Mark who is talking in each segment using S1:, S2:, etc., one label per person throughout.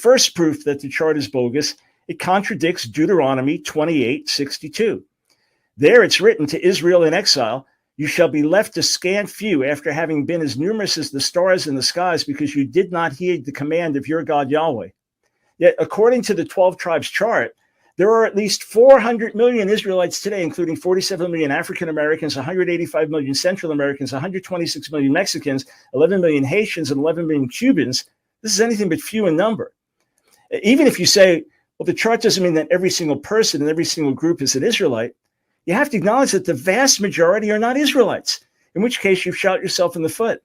S1: First proof that the chart is bogus, it contradicts Deuteronomy 28:62. There it's written to Israel in exile, you shall be left a scant few after having been as numerous as the stars in the skies because you did not heed the command of your God Yahweh. Yet according to the 12 tribes chart, there are at least 400 million Israelites today, including 47 million African Americans, 185 million Central Americans, 126 million Mexicans, 11 million Haitians, and 11 million Cubans. This is anything but few in number. Even if you say, well, the chart doesn't mean that every single person in every single group is an Israelite, you have to acknowledge that the vast majority are not Israelites, in which case you've shot yourself in the foot.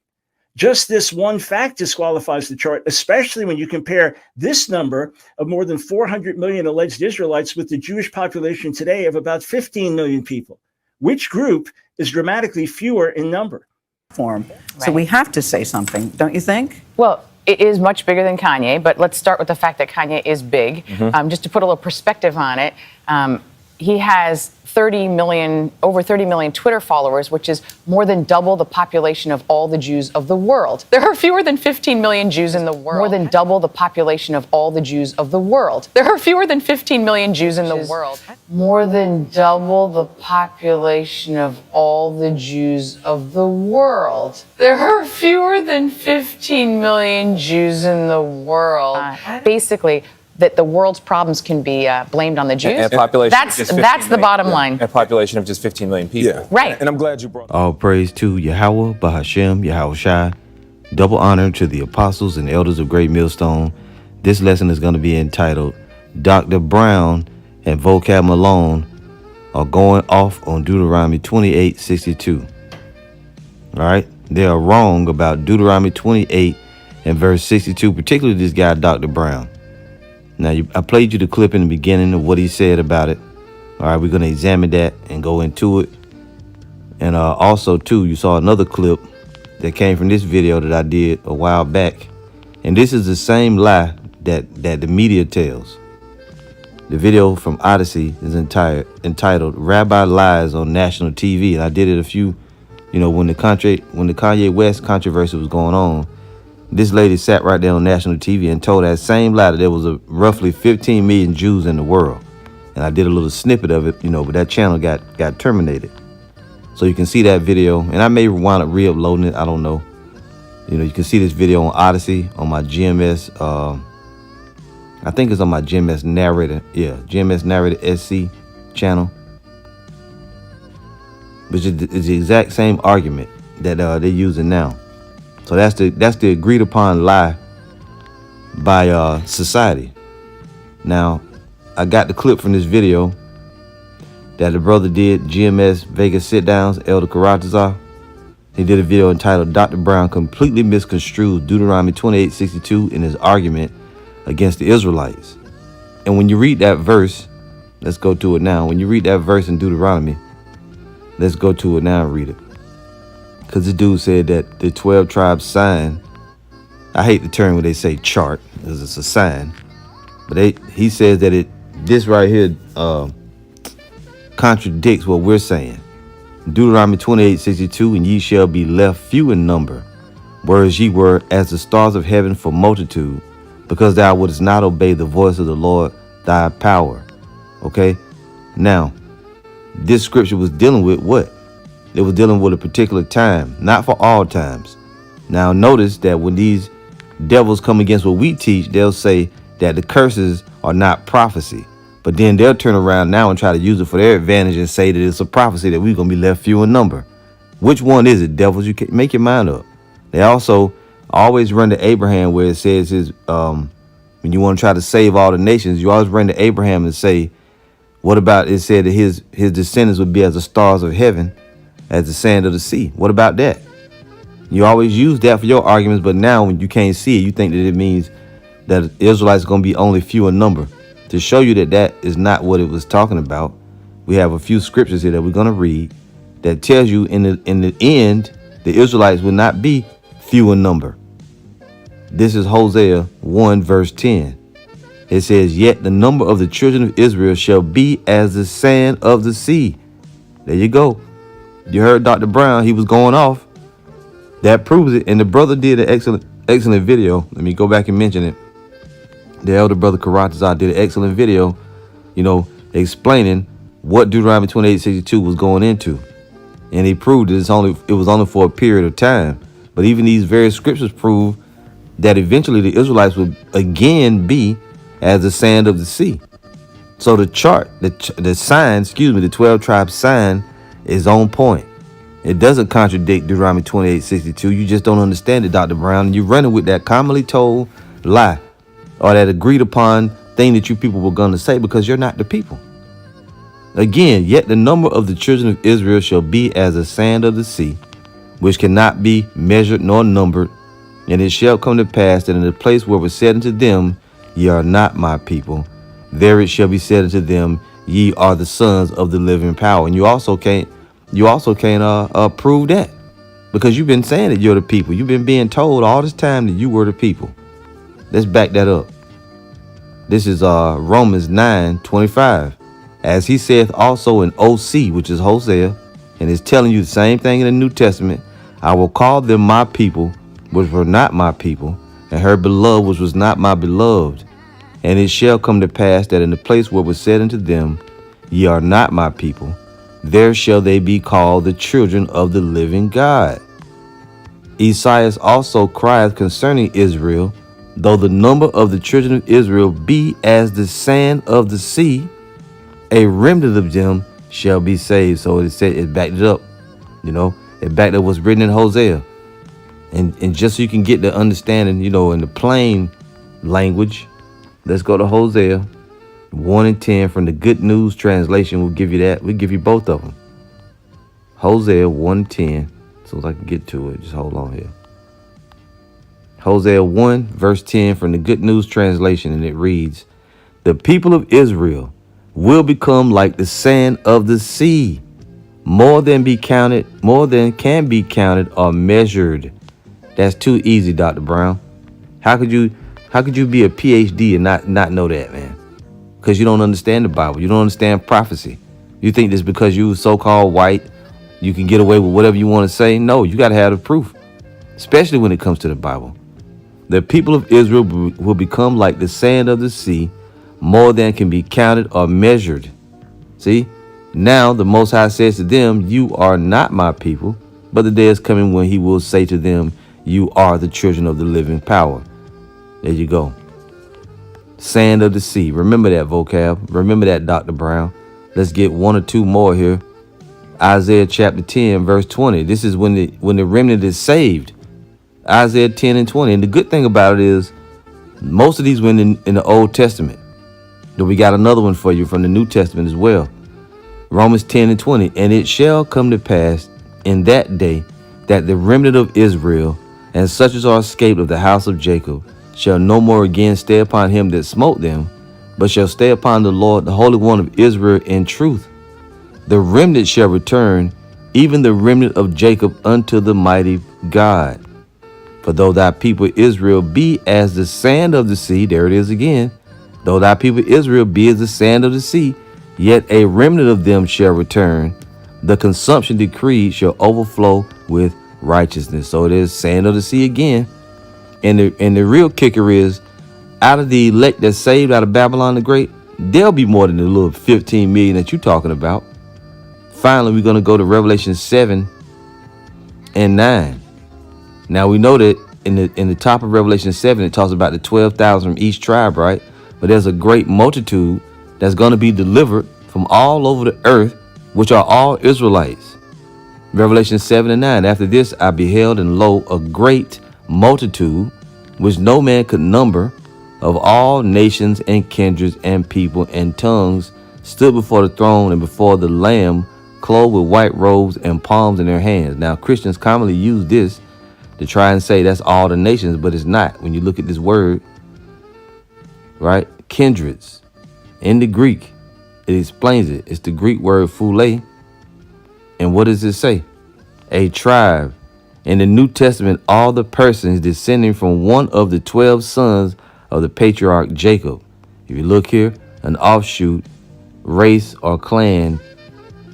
S1: Just this one fact disqualifies the chart, especially when you compare this number of more than 400 million alleged Israelites with the Jewish population today of about 15 million people. Which group is dramatically fewer in number?
S2: Right. So we have to say something, don't you think?
S3: Well, it is much bigger than Kanye, but let's start with the fact that Kanye is big. Just to put a little perspective on it, he has over 30 million Twitter followers, which is more than double the population of all the Jews of the world. There are fewer than 15 million Jews in the world. More than double the population of all the Jews of the world. There are fewer than 15 million Jews in the world. More than double the population of all the Jews of the world. There are fewer than 15 million Jews in the world. Basically, that the world's problems can be blamed on the Jews.
S4: And population
S3: that's the bottom line.
S4: A population of just 15 million people.
S5: Yeah.
S3: Right.
S5: And I'm glad you brought
S6: All praise to YAHAWAH, BaHaSHam, YAHAWASHI. Double honor to the apostles and elders of Great Millstone. This lesson is going to be entitled, Dr. Brown and Vocab Malone are going off on Deuteronomy 28:62. All right? They are wrong about Deuteronomy 28 and verse 62, particularly this guy, Dr. Brown. Now, I played you the clip in the beginning of what he said about it. All right, we're going to examine that and go into it. And also, too, you saw another clip that came from this video that I did a while back. And this is the same lie that the media tells. The video from Odyssey is entitled Rabbi Lies on National TV. And I did it a few, when the Kanye West controversy was going on. This lady sat right there on national TV and told that same lie that there was roughly 15 million Jews in the world. And I did a little snippet of it, but that channel got terminated. So you can see that video, and I may wind up re-uploading it. I don't know. You can see this video on Odyssey, on my GMS. I think it's on my GMS Narrator. Yeah, GMS Narrator SC channel. Which is the exact same argument that they're using now. So that's the agreed upon lie by society. Now, I got the clip from this video that the brother did, GMS Vegas Sit Downs, Elder Karatazar. He did a video entitled Dr. Brown completely misconstrued Deuteronomy 28:62 in his argument against the Israelites. And when you read that verse, let's go to it now. When you read that verse in Deuteronomy, let's go to it now and read it. Because the dude said that the 12 tribes sign, I hate the term when they say chart, because it's a sign. But he says that this right here contradicts what we're saying. Deuteronomy 28:62, and ye shall be left few in number, whereas ye were as the stars of heaven for multitude, because thou wouldest not obey the voice of the Lord thy power. Okay? Now, this scripture was dealing with what? It was dealing with a particular time, not for all times. Now, notice that when these devils come against what we teach, they'll say that the curses are not prophecy. But then they'll turn around now and try to use it for their advantage and say that it's a prophecy that we're going to be left few in number. Which one is it, devils? You can make your mind up. They also always run to Abraham where it says when you want to try to save all the nations, you always run to Abraham and say, what about it said that his descendants would be as the stars of heaven, as the sand of the sea. What about that? You always use that for your arguments, but now when you can't see it, you think that it means that Israelites are going to be only few in number. To show you that that is not what it was talking about, we have a few scriptures here that we're going to read that tells you in the end, the Israelites will not be few in number. This is Hosea 1 verse 10. It says, yet the number of the children of Israel shall be as the sand of the sea. There you go. You heard Dr. Brown, he was going off. That proves it. And the brother did an excellent video. Let me go back and mention it. The elder brother Karatazar did an excellent video, explaining what Deuteronomy 28:62 was going into. And he proved it was only for a period of time. But even these various scriptures prove that eventually the Israelites would again be as the sand of the sea. So the chart, the sign, the 12 tribes sign is on point. It doesn't contradict Deuteronomy 28:62. You just don't understand it, Dr. Brown. And you're running with that commonly told lie or that agreed upon thing that you people were going to say because you're not the people. Again, yet the number of the children of Israel shall be as the sand of the sea, which cannot be measured nor numbered. And it shall come to pass that in the place where it was said unto them, ye are not my people, there it shall be said unto them, ye are the sons of the living power. And you also can't prove that, because you've been saying that you're the people. You've been being told all this time that you were the people. Let's back that up. This is Romans 9:25. As he saith also in OC, which is Hosea, and is telling you the same thing in the New Testament. I will call them my people, which were not my people, and her beloved, which was not my beloved. And it shall come to pass that in the place where it was said unto them, ye are not my people, there shall they be called the children of the living God. Esaias also crieth concerning Israel, though the number of the children of Israel be as the sand of the sea, a remnant of them shall be saved. So it said, it backed it up, it backed up what's written in Hosea. And just so you can get the understanding, in the plain language, let's go to Hosea 1:10 from the Good News Translation. We'll give you that. We'll give you both of them. Hosea 1:10. As soon as I can get to it, just hold on here. Hosea 1 verse 10 from the Good News Translation, and it reads, the people of Israel will become like the sand of the sea, more than can be counted or measured. That's too easy, Dr. Brown. How could you be a PhD and not know that, man? Because you don't understand the Bible. You don't understand prophecy. You think this because you so-called white, you can get away with whatever you want to say? No, you got to have the proof, especially when it comes to the Bible. The people of Israel will become like the sand of the sea, more than can be counted or measured. See, now the Most High says to them, you are not my people, but the day is coming when he will say to them, you are the children of the living power. There you go. Sand of the sea. Remember that, vocab. Remember that, Dr. Brown. Let's get one or two more here. Isaiah chapter 10, verse 20. This is when the remnant is saved. Isaiah 10 and 20. And the good thing about it is most of these were in the Old Testament. Then we got another one for you from the New Testament as well. Romans 10 and 20. And it shall come to pass in that day that the remnant of Israel and such as are escaped of the house of Jacob shall no more again stay upon him that smote them, but shall stay upon the Lord, the Holy One of Israel, in truth. The remnant shall return, even the remnant of Jacob, unto the mighty God. For though thy people Israel be as the sand of the sea, there it is again, though thy people Israel be as the sand of the sea, yet a remnant of them shall return. The consumption decreed shall overflow with righteousness. So it is sand of the sea again. And the real kicker is, out of the elect that's saved out of Babylon the Great, there'll be more than the little 15 million that you're talking about. Finally, we're going to go to Revelation 7 and 9. Now, we know that in the top of Revelation 7, it talks about the 12,000 from each tribe, right? But there's a great multitude that's going to be delivered from all over the earth, which are all Israelites. Revelation 7 and 9. After this, I beheld, and lo, a great multitude, which no man could number, of all nations and kindreds and people and tongues, stood before the throne and before the Lamb, clothed with white robes and palms in their hands. Now, Christians commonly use this to try and say that's all the nations, but it's not. When you look at this word, right? Kindreds. In the Greek, it explains it. It's the Greek word phule. And what does it say? A tribe. In the New Testament, all the persons descending from one of the 12 sons of the patriarch Jacob. If you look here, an offshoot, race or clan,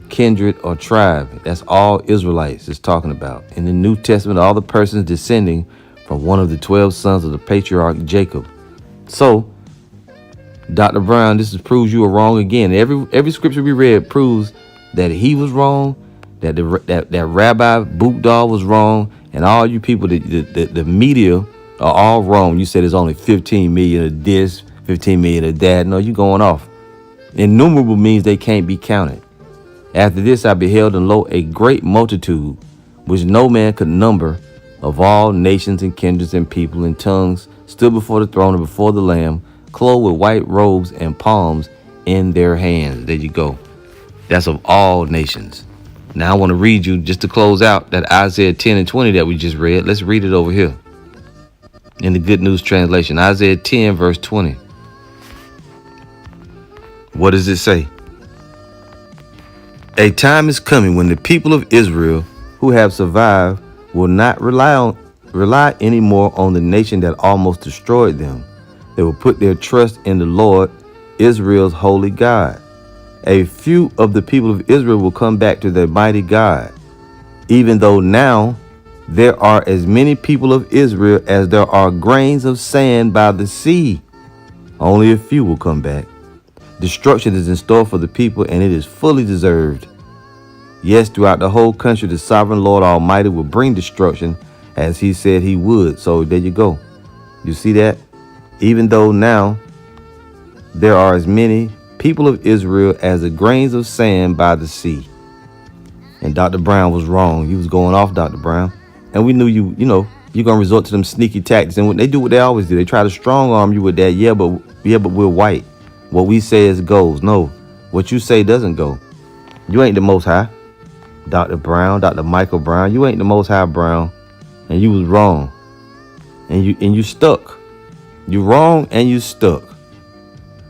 S6: kindred or tribe. That's all Israelites it's talking about. In the New Testament, all the persons descending from one of the 12 sons of the patriarch Jacob. So Dr. Brown, this proves you are wrong again. Every scripture we read proves that he was wrong, that that Rabbi Bookdall was wrong, and all you people, the media are all wrong. You said it's only 15 million of this, 15 million of that. No, you going off. Innumerable means they can't be counted. After this I beheld, and lo, a great multitude, which no man could number, of all nations and kindreds and people and tongues, stood before the throne and before the Lamb, clothed with white robes and palms in their hands. There you go. That's of all nations. Now I want to read you, just to close out, that Isaiah 10 and 20 that we just read. Let's read it over here in the Good News Translation. Isaiah 10 verse 20. What does it say? A time is coming when the people of Israel who have survived will not rely anymore on the nation that almost destroyed them. They will put their trust in the Lord, Israel's holy God. A few of the people of Israel will come back to their mighty God. Even though now there are as many people of Israel as there are grains of sand by the sea, only a few will come back. Destruction is in store for the people, and it is fully deserved. Yes, throughout the whole country, the sovereign Lord Almighty will bring destruction as he said he would. So there you go. You see that? Even though now there are as many people of Israel as the grains of sand by the sea. And Dr. Brown was wrong. You was going off, Dr. Brown. And we knew you're going to resort to them sneaky tactics. And they do what they always do. They try to strong arm you with that. Yeah, but we're white. What we say is goes. No, what you say doesn't go. You ain't the Most High, Dr. Brown, Dr. Michael Brown. You ain't the Most High, Brown. And you was wrong. And you stuck. You wrong and you stuck.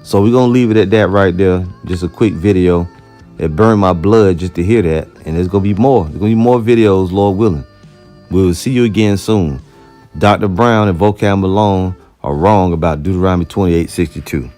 S6: So we're going to leave it at that right there. Just a quick video. It burned my blood just to hear that. And there's going to be more. There's going to be more videos, Lord willing. We will see you again soon. Dr. Brown and Vocab Malone are wrong about Deuteronomy 28:62.